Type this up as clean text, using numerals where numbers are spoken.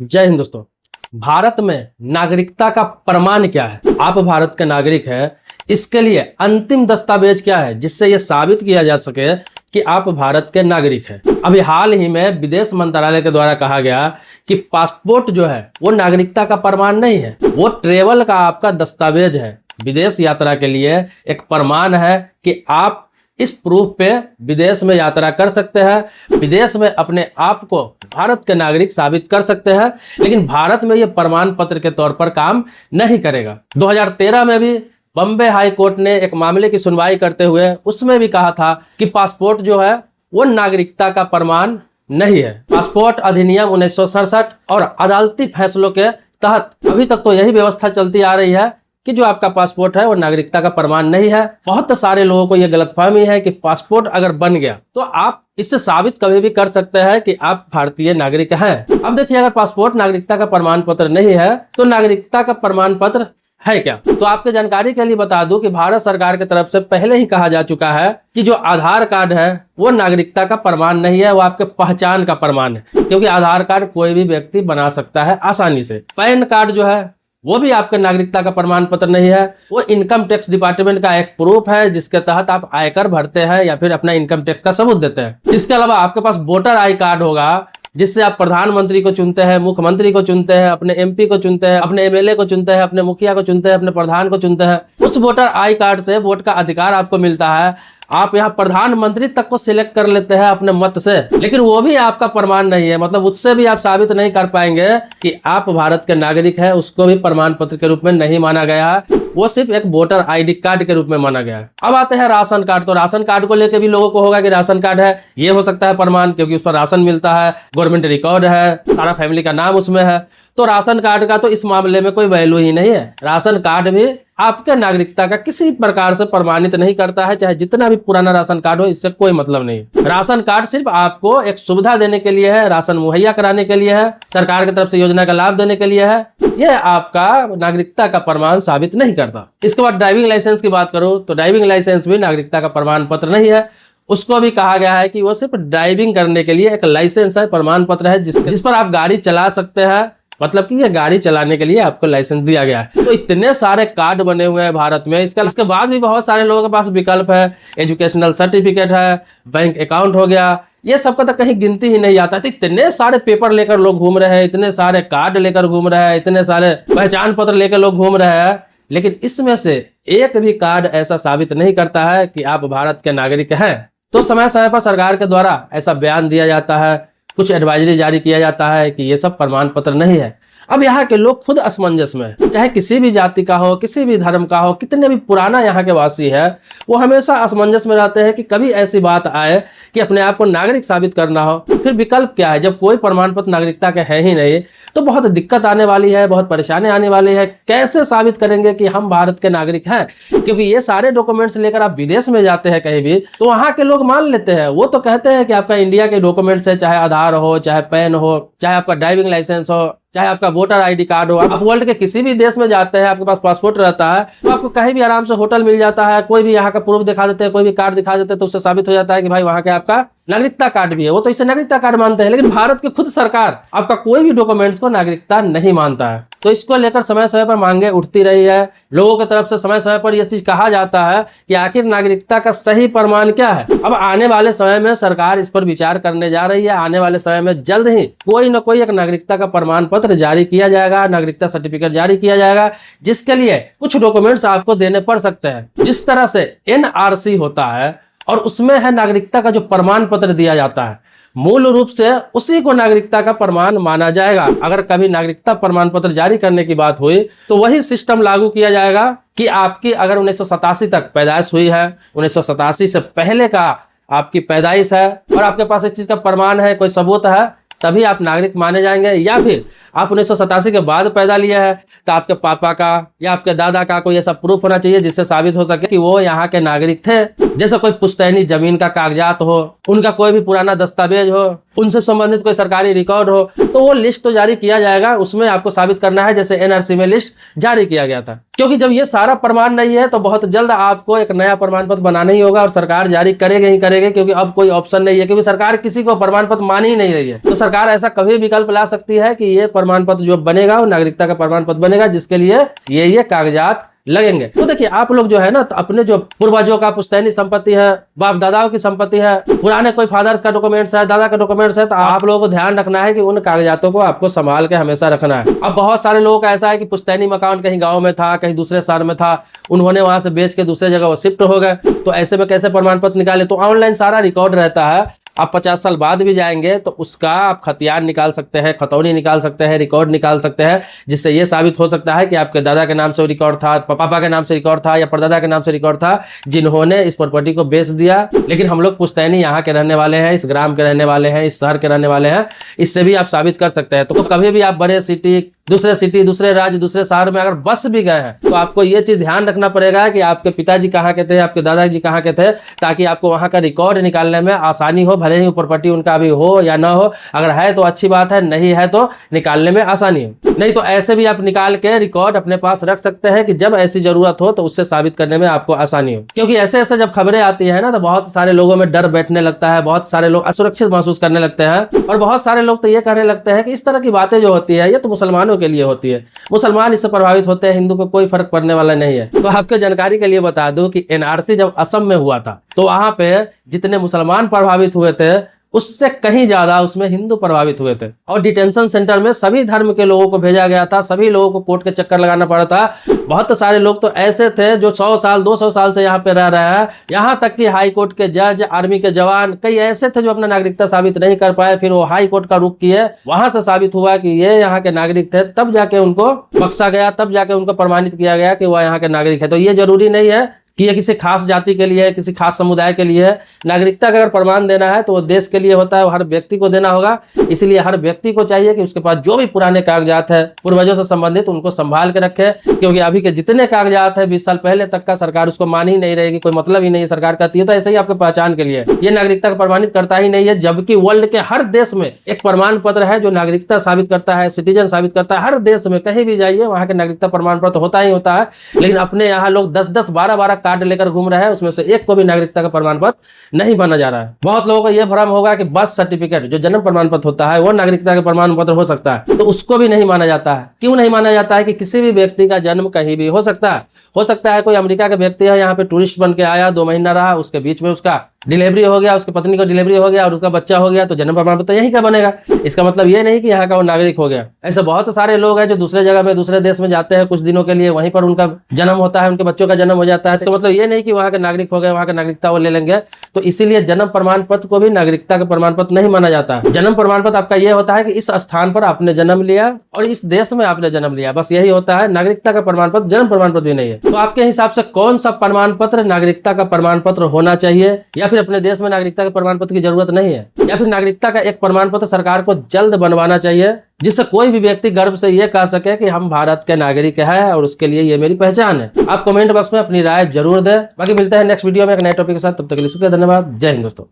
जय हिंद दोस्तों। भारत में नागरिकता का प्रमाण क्या है? आप भारत के नागरिक हैं, इसके लिए अंतिम दस्तावेज क्या है जिससे यह साबित किया जा सके कि आप भारत के नागरिक हैं? अभी हाल ही में विदेश मंत्रालय के द्वारा कहा गया कि पासपोर्ट जो है वो नागरिकता का प्रमाण नहीं है, वो ट्रेवल का आपका दस्तावेज है। विदेश यात्रा के लिए एक प्रमाण है कि आप इस प्रूफ पे विदेश में यात्रा कर सकते हैं, विदेश में अपने आप को भारत के नागरिक साबित कर सकते हैं। लेकिन भारत में ये प्रमाण पत्र के तौर पर काम नहीं करेगा। 2013 में भी बॉम्बे हाई कोर्ट ने एक मामले की सुनवाई करते हुए उसमें भी कहा था कि पासपोर्ट जो है वो नागरिकता का प्रमाण नहीं है। पासपोर्ट अधिनियम 1967 और अदालती फैसलों के तहत अभी तक तो यही व्यवस्था चलती आ रही है कि जो आपका पासपोर्ट है वो नागरिकता का प्रमाण नहीं है। बहुत सारे लोगों को यह गलतफहमी है कि पासपोर्ट अगर बन गया तो आप इससे साबित कभी भी कर सकते हैं कि आप भारतीय नागरिक हैं। अब देखिए, अगर पासपोर्ट नागरिकता का प्रमाण पत्र नहीं है तो नागरिकता का प्रमाण पत्र है क्या? तो आपके जानकारी के लिए बता दूं कि भारत सरकार की तरफ से पहले ही कहा जा चुका है कि जो आधार कार्ड है वो नागरिकता का प्रमाण नहीं है, वो आपके पहचान का प्रमाण है। क्योंकि आधार कार्ड कोई भी व्यक्ति बना सकता है आसानी से। पैन कार्ड जो है वो भी आपके नागरिकता का प्रमाण पत्र नहीं है, वो इनकम टैक्स डिपार्टमेंट का एक प्रूफ है जिसके तहत आप आयकर भरते हैं या फिर अपना इनकम टैक्स का सबूत देते हैं। इसके अलावा आपके पास वोटर आई कार्ड होगा जिससे आप प्रधानमंत्री को चुनते हैं, मुख्यमंत्री को चुनते हैं, अपने एमपी को चुनते हैं, अपने एमएलए को चुनते हैं, अपने मुखिया को चुनते हैं, अपने प्रधान को चुनते हैं। उस वोटर आई कार्ड से वोट का अधिकार आपको मिलता है। आप यहाँ प्रधानमंत्री तक को सिलेक्ट कर लेते हैं अपने मत से, लेकिन वो भी आपका प्रमाण नहीं है। मतलब उससे भी आप साबित नहीं कर पाएंगे कि आप भारत के नागरिक हैं, उसको भी प्रमाण पत्र के रूप में नहीं माना गया है, वो सिर्फ एक वोटर आईडी कार्ड के रूप में माना गया है। अब आते हैं राशन कार्ड। तो राशन कार्ड को लेकर भी लोगों को होगा कि राशन कार्ड है, ये हो सकता है प्रमाण, क्योंकि उस पर राशन मिलता है, गवर्नमेंट रिकॉर्ड है, सारा फैमिली का नाम उसमें है। तो राशन कार्ड का तो इस मामले में कोई वैल्यू ही नहीं है। राशन कार्ड भी आपके नागरिकता का किसी प्रकार से प्रमाणित नहीं करता है, चाहे जितना भी पुराना राशन कार्ड हो, इससे कोई मतलब नहीं। राशन कार्ड सिर्फ आपको एक सुविधा देने के लिए है, राशन मुहैया कराने के लिए है, सरकार की तरफ से योजना का लाभ देने के लिए है। यह आपका नागरिकता का प्रमाण साबित नहीं करता। इसके बाद ड्राइविंग लाइसेंस की बात करो तो ड्राइविंग लाइसेंस भी नागरिकता का प्रमाण पत्र नहीं है। उसको भी कहा गया है कि वो सिर्फ ड्राइविंग करने के लिए एक लाइसेंस है, प्रमाण पत्र है जिस पर आप गाड़ी चला सकते हैं। मतलब कि ये गाड़ी चलाने के लिए आपको लाइसेंस दिया गया है। तो इतने सारे कार्ड बने हुए हैं भारत में। इसके बाद भी बहुत सारे लोगों के पास विकल्प है, एजुकेशनल सर्टिफिकेट है, बैंक अकाउंट हो गया, ये सबका तो कहीं गिनती ही नहीं आता। तो इतने सारे पेपर लेकर लोग घूम रहे हैं, इतने सारे कार्ड लेकर घूम रहे हैं, इतने सारे पहचान पत्र लेकर लोग घूम रहे हैं, लेकिन इसमें से एक भी कार्ड ऐसा साबित नहीं करता है कि आप भारत के नागरिक हैं। तो समय समय पर सरकार के द्वारा ऐसा बयान दिया जाता है, कुछ एडवाइजरी जारी किया जाता है कि ये सब प्रमाण पत्र नहीं है। अब यहाँ के लोग खुद असमंजस में, चाहे किसी भी जाति का हो, किसी भी धर्म का हो, कितने भी पुराना यहाँ के वासी है, वो हमेशा असमंजस में रहते हैं कि कभी ऐसी बात आए कि अपने आप को नागरिक साबित करना हो, फिर विकल्प क्या है? जब कोई प्रमाण पत्र नागरिकता के है ही नहीं तो बहुत दिक्कत आने वाली है, बहुत परेशानी आने वाली है। कैसे साबित करेंगे कि हम भारत के नागरिक हैं? क्योंकि ये सारे डॉक्यूमेंट्स लेकर आप विदेश में जाते हैं कहीं भी, तो वहां के लोग मान लेते हैं, वो तो कहते हैं कि आपका इंडिया के डॉक्यूमेंट्स है, चाहे आधार हो, चाहे पैन हो, चाहे आपका ड्राइविंग लाइसेंस हो, चाहे आपका वोटर आईडी कार्ड हो। आप वर्ल्ड के किसी भी देश में जाते हैं, आपके पास पासपोर्ट रहता है, तो आपको कहीं भी आराम से होटल मिल जाता है, कोई भी यहाँ का प्रूफ दिखा देते हैं, कोई भी कार्ड दिखा देते हैं, तो उससे साबित हो जाता है कि भाई वहां के आपका नागरिकता कार्ड भी है। वो तो इसे नागरिकता कार्ड मानते हैं, लेकिन भारत की खुद सरकार आपका कोई भी डॉक्यूमेंट्स को नागरिकता नहीं मानता है। तो इसको लेकर समय समय पर मांगे उठती रही है। लोगों की तरफ से समय समय पर यह चीज कहा जाता है कि आखिर नागरिकता का सही प्रमाण क्या है। अब आने वाले समय में सरकार इस पर विचार करने जा रही है। आने वाले समय में जल्द ही कोई न कोई एक नागरिकता का प्रमाण पत्र जारी किया जाएगा, नागरिकता सर्टिफिकेट जारी किया जाएगा, जिसके लिए कुछ डॉक्यूमेंट्स आपको देने पड़ सकते हैं। जिस तरह से एनआरसी होता है और उसमें है नागरिकता का जो प्रमाण पत्र दिया जाता है, मूल रूप से उसी को नागरिकता का प्रमाण माना जाएगा। अगर कभी नागरिकता प्रमाण पत्र जारी करने की बात हुई तो वही सिस्टम लागू किया जाएगा कि आपकी अगर 1987 तक पैदाइश हुई है, 1987 से पहले का आपकी पैदाइश है और आपके पास इस चीज का प्रमाण है, कोई सबूत है, तभी आप नागरिक माने जाएंगे। या फिर आप 1987 के बाद पैदा लिया है तो आपके पापा का या आपके दादा का कोई ऐसा प्रूफ होना चाहिए जिससे साबित हो सके कि वो यहाँ के नागरिक थे। जैसे कोई पुश्तैनी जमीन का कागजात हो, उनका कोई भी पुराना दस्तावेज हो, उनसे संबंधित कोई सरकारी रिकॉर्ड हो, तो वो लिस्ट तो जारी किया जाएगा। उसमें आपको साबित करना है, जैसे एनआरसी में लिस्ट जारी किया गया था। क्योंकि जब ये सारा प्रमाण नहीं है तो बहुत जल्द आपको एक नया प्रमाण पत्र बनाना ही होगा और सरकार जारी करेगी ही करेगी, क्योंकि अब कोई ऑप्शन नहीं है, क्योंकि सरकार किसी को प्रमाण पत्र मान ही नहीं रही है। तो सरकार ऐसा कभी विकल्प ला सकती है कि ये प्रमाण पत्र जो बनेगा वो नागरिकता का प्रमाण पत्र बनेगा, जिसके लिए ये कागजात लगेंगे। तो देखिए आप लोग जो है ना, तो अपने जो पूर्वजों का पुश्तैनी संपत्ति है, बाप दादाओं की संपत्ति है, पुराने कोई फादर्स का डॉक्यूमेंट्स है, दादा का डॉक्यूमेंट्स है, तो आप लोगों को ध्यान रखना है कि उन कागजातों को आपको संभाल के हमेशा रखना है। अब बहुत सारे लोगों का ऐसा है कि पुश्तैनी मकान कहीं गाँव में था, कहीं दूसरे शहर में था, उन्होंने वहां से बेच के दूसरे जगह वो शिफ्ट हो गए, तो ऐसे में कैसे प्रमाण पत्र निकाले? तो ऑनलाइन सारा रिकॉर्ड रहता है। आप 50 साल बाद भी जाएंगे तो उसका आप खतियान निकाल सकते हैं, खतौनी निकाल सकते हैं, रिकॉर्ड निकाल सकते हैं, जिससे ये साबित हो सकता है कि आपके दादा के नाम से रिकॉर्ड था, पापा के नाम से रिकॉर्ड था, या परदादा के नाम से रिकॉर्ड था, जिन्होंने इस प्रॉपर्टी को बेच दिया। लेकिन हम लोग पुश्तैनी यहाँ के रहने वाले हैं, इस ग्राम के रहने वाले हैं, इस शहर के रहने वाले हैं, इससे भी आप साबित कर सकते हैं। तो कभी भी आप बड़े सिटी, दूसरे राज्य, दूसरे शहर में अगर बस भी गए हैं तो आपको ये चीज ध्यान रखना पड़ेगा कि आपके पिताजी कहाँ के थे, आपके दादाजी कहाँ के थे, ताकि आपको वहां का रिकॉर्ड निकालने में आसानी हो। भले ही प्रॉपर्टी उनका अभी हो या ना हो, अगर है तो अच्छी बात है, नहीं है तो निकालने में आसानी हो। नहीं तो ऐसे भी आप निकाल के रिकॉर्ड अपने पास रख सकते हैं कि जब ऐसी जरूरत हो तो उससे साबित करने में आपको आसानी हो। क्योंकि ऐसे ऐसे जब खबरें आती है ना, तो बहुत सारे लोगों में डर बैठने लगता है, बहुत सारे लोग असुरक्षित महसूस करने लगते हैं, और बहुत सारे लोग तो ये कहने लगते हैं कि इस तरह की बातें जो होती है ये तो मुसलमानों के लिए होती है, मुसलमान इससे प्रभावित होते हैं, हिंदू को कोई फर्क पड़ने वाला नहीं है। तो आपके जानकारी के लिए बता दूं कि एनआरसी जब असम में हुआ था तो वहां पे जितने मुसलमान प्रभावित हुए थे उससे कहीं ज्यादा उसमें हिंदू प्रभावित हुए थे। और डिटेंशन सेंटर में सभी धर्म के लोगों को भेजा गया था, सभी लोगों को कोर्ट के चक्कर लगाना पड़ा था। बहुत सारे लोग तो ऐसे थे जो 100 साल 200 साल से यहाँ पे रह रहे हैं, यहाँ तक कि हाई कोर्ट के जज, आर्मी के जवान, कई ऐसे थे जो अपना नागरिकता साबित नहीं कर पाए, फिर वो हाई कोर्ट का रुख किए, वहां से साबित हुआ कि ये यहाँ के नागरिक थे, तब जाके उनको बख्शा गया, तब जाके उनको प्रमाणित किया गया कि वह यहाँ के नागरिक है। तो ये जरूरी नहीं है कि ये किसी खास जाति के लिए है, किसी खास समुदाय के लिए है। नागरिकता का अगर प्रमाण देना है तो वो देश के लिए होता है, वो हर व्यक्ति को देना होगा। इसलिए हर व्यक्ति को चाहिए कि उसके पास जो भी पुराने कागजात है पूर्वजों से संबंधित, उनको संभाल के रखे। क्योंकि अभी के जितने कागजात है 20 साल पहले तक का, सरकार उसको मान ही नहीं रहेगी, कोई मतलब ही नहीं है, सरकार कहती है तो ऐसे ही आपके पहचान के लिए। ये नागरिकता को प्रमाणित करता ही नहीं है, जबकि वर्ल्ड के हर देश में एक प्रमाण पत्र है जो नागरिकता साबित करता है, सिटीजन साबित करता है। हर देश में कहीं भी जाइए वहां के नागरिकता प्रमाण पत्र होता ही होता है। लेकिन अपने यहाँ लोग 10-10, 12-12 कार्ड लेकर घूम रहे हैं, उसमें से एक को भी नागरिकता का प्रमाण पत्र नहीं बना जा रहा है। बहुत लोगों को यह भ्रम होगा कि बर्थ सर्टिफिकेट जो जन्म प्रमाण पत्र होता है वो नागरिकता का प्रमाण पत्र हो सकता है, तो उसको भी नहीं माना जाता है। क्यों नहीं माना जाता है? कि किसी भी व्यक्ति का जन्म कहीं भी हो सकता है। हो सकता है कोई अमेरिका का व्यक्ति है, यहाँ पे टूरिस्ट बन के आया, 2 महीना रहा, उसके बीच में उसका डिलीवरी हो गया, उसकी पत्नी को डिलीवरी हो गया और उसका बच्चा हो गया, तो जन्म प्रमाण पत्र यहीं का बनेगा। इसका मतलब ये नहीं कि यहाँ का वो नागरिक हो गया। ऐसे बहुत सारे लोग हैं जो दूसरे जगह में, दूसरे देश में जाते हैं कुछ दिनों के लिए, वहीं पर उनका जन्म होता है, उनके बच्चों का जन्म हो जाता है। इसका मतलब ये नहीं कि वहाँ के नागरिक हो गए, वहाँ का नागरिकता वो ले लेंगे। तो इसीलिए जन्म प्रमाण पत्र को भी नागरिकता का प्रमाण पत्र नहीं माना जाता है। जन्म प्रमाण पत्र आपका ये होता है कि इस स्थान पर आपने जन्म लिया और इस देश में आपने जन्म लिया, बस यही होता है। नागरिकता का प्रमाण पत्र जन्म प्रमाण पत्र भी नहीं है। तो आपके हिसाब से कौन सा प्रमाण पत्र नागरिकता का प्रमाण पत्र होना चाहिए? या फिर अपने देश में नागरिकता के प्रमाण पत्र की जरूरत नहीं है? या फिर नागरिकता का एक प्रमाण पत्र सरकार को जल्द बनवाना चाहिए, जिससे कोई भी व्यक्ति गर्व से ये कह सके कि हम भारत के नागरिक हैं और उसके लिए ये मेरी पहचान है? आप कमेंट बॉक्स में अपनी राय जरूर दें। बाकी मिलते हैं नेक्स्ट वीडियो में एक नए टॉपिक के साथ। तब तक के लिए शुक्रिया, धन्यवाद, जय हिंद दोस्तों।